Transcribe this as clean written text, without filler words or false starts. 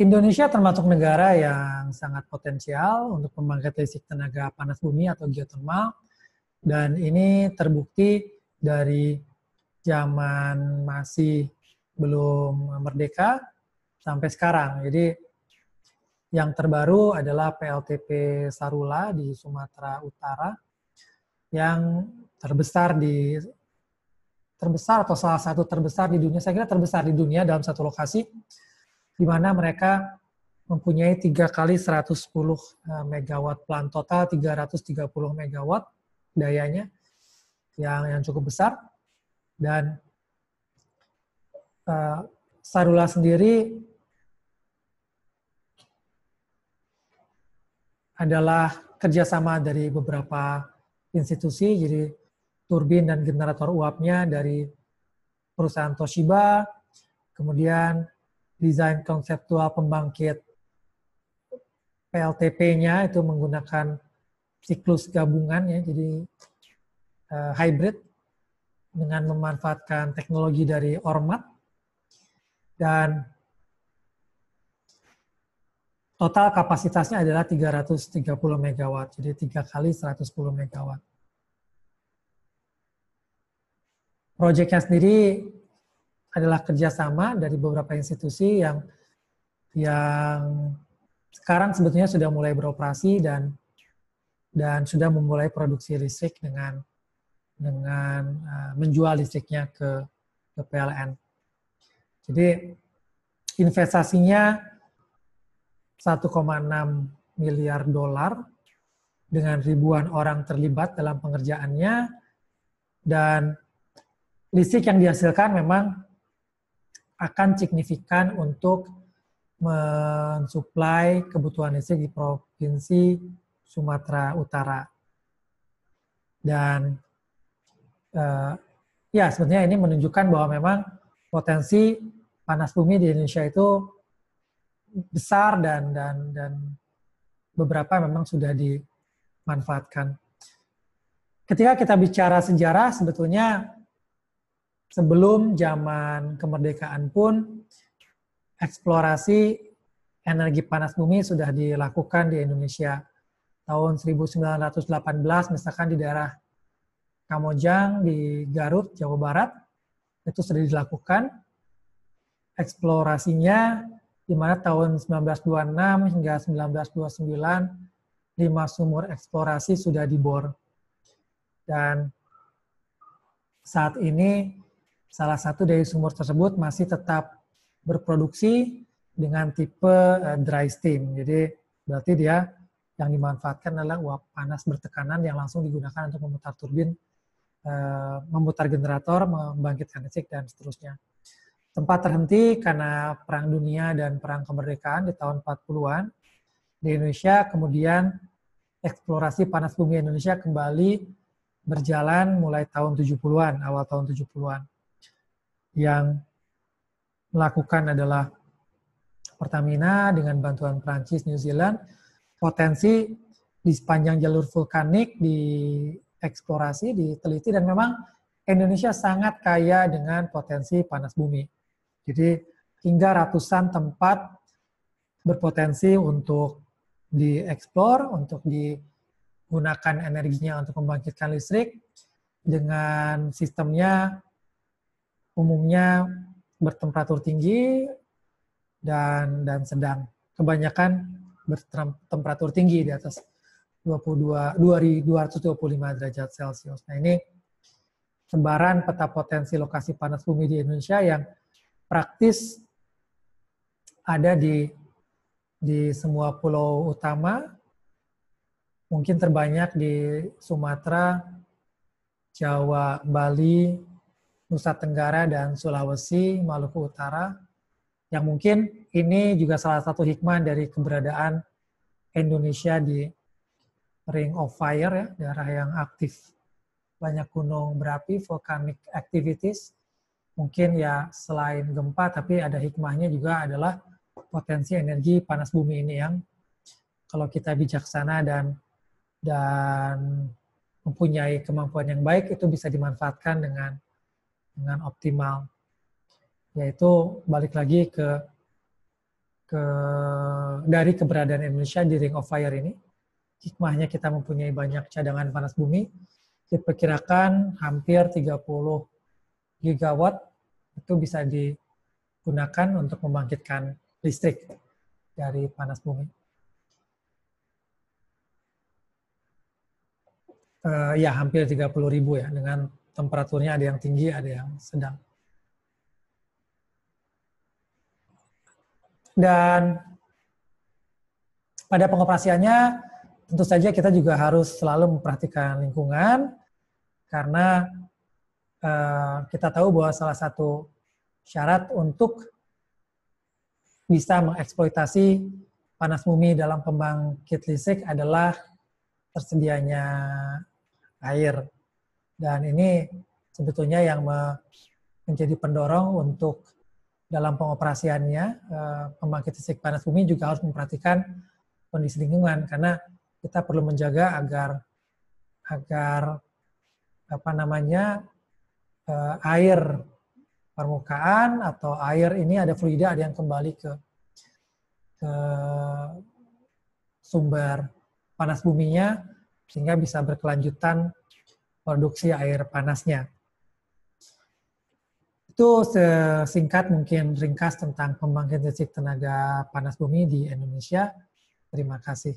Indonesia termasuk negara yang sangat potensial untuk pembangkit listrik tenaga panas bumi atau geothermal, dan ini terbukti dari zaman masih belum merdeka sampai sekarang. Jadi yang terbaru adalah PLTP Sarula di Sumatera Utara yang terbesar atau salah satu terbesar di dunia, saya kira terbesar di dunia dalam satu lokasi, di mana mereka mempunyai 3 kali 110 megawatt, plant total 330 megawatt dayanya, yang cukup besar. Dan Sarula sendiri adalah kerjasama dari beberapa institusi, jadi turbin dan generator uapnya dari perusahaan Toshiba, kemudian desain konseptual pembangkit PLTP-nya itu menggunakan siklus gabungan, ya, jadi hybrid dengan memanfaatkan teknologi dari Ormat, dan total kapasitasnya adalah 330 megawatt, jadi 3 kali 110 megawatt. Proyeknya sendiri adalah kerjasama dari beberapa institusi yang sekarang sebetulnya sudah mulai beroperasi dan sudah memulai produksi listrik dengan menjual listriknya ke PLN. Jadi investasinya 1,6 miliar dolar dengan ribuan orang terlibat dalam pengerjaannya, dan listrik yang dihasilkan memang akan signifikan untuk mensuplai kebutuhan listrik di Provinsi Sumatera Utara. Dan ya sebenarnya ini menunjukkan bahwa memang potensi panas bumi di Indonesia itu besar dan beberapa memang sudah dimanfaatkan. Ketika kita bicara sejarah, sebetulnya sebelum zaman kemerdekaan pun eksplorasi energi panas bumi sudah dilakukan di Indonesia. Tahun 1918 misalkan di daerah Kamojang di Garut, Jawa Barat, itu sudah dilakukan eksplorasinya, di mana tahun 1926 hingga 1929 5 sumur eksplorasi sudah dibor. Dan saat ini salah satu dari sumur tersebut masih tetap berproduksi dengan tipe dry steam. Jadi berarti dia yang dimanfaatkan adalah uap panas bertekanan yang langsung digunakan untuk memutar turbin, memutar generator, membangkitkan listrik, dan seterusnya. Sempat terhenti karena Perang Dunia dan Perang Kemerdekaan di tahun 40-an di Indonesia, kemudian eksplorasi panas bumi Indonesia kembali berjalan mulai tahun 70-an, awal tahun 70-an. Yang melakukan adalah Pertamina dengan bantuan Prancis, New Zealand. Potensi di sepanjang jalur vulkanik dieksplorasi, diteliti, dan memang Indonesia sangat kaya dengan potensi panas bumi. Jadi hingga ratusan tempat berpotensi untuk dieksplor, untuk digunakan energinya untuk membangkitkan listrik dengan sistemnya umumnya bertemperatur tinggi dan sedang. Kebanyakan bertemperatur tinggi di atas 225 derajat Celcius. Nah, ini sebaran peta potensi lokasi panas bumi di Indonesia yang praktis ada di semua pulau utama, mungkin terbanyak di Sumatera, Jawa, Bali, Nusa Tenggara, dan Sulawesi, Maluku Utara, yang mungkin ini juga salah satu hikmah dari keberadaan Indonesia di Ring of Fire, ya, daerah yang aktif banyak gunung berapi, volcanic activities. Mungkin ya selain gempa, tapi ada hikmahnya juga adalah potensi energi panas bumi ini yang kalau kita bijaksana dan mempunyai kemampuan yang baik, itu bisa dimanfaatkan dengan optimal. Yaitu balik lagi ke dari keberadaan Indonesia di Ring of Fire ini. Hikmahnya kita mempunyai banyak cadangan panas bumi, diperkirakan hampir 30 gigawatt itu bisa digunakan untuk membangkitkan listrik dari panas bumi. Ya, hampir 30.000 ya, dengan temperaturnya ada yang tinggi, ada yang sedang. Dan pada pengoperasiannya, tentu saja kita juga harus selalu memperhatikan lingkungan, karena kita tahu bahwa salah satu syarat untuk bisa mengeksploitasi panas bumi dalam pembangkit listrik adalah tersedianya air. Dan ini sebetulnya yang menjadi pendorong untuk dalam pengoperasiannya, pembangkit listrik panas bumi juga harus memperhatikan kondisi lingkungan, karena kita perlu menjaga agar air permukaan atau air ini ada fluida, ada yang kembali ke sumber panas buminya, sehingga bisa berkelanjutan produksi air panasnya. Itu sesingkat mungkin ringkas tentang pembangkit listrik tenaga panas bumi di Indonesia. Terima kasih.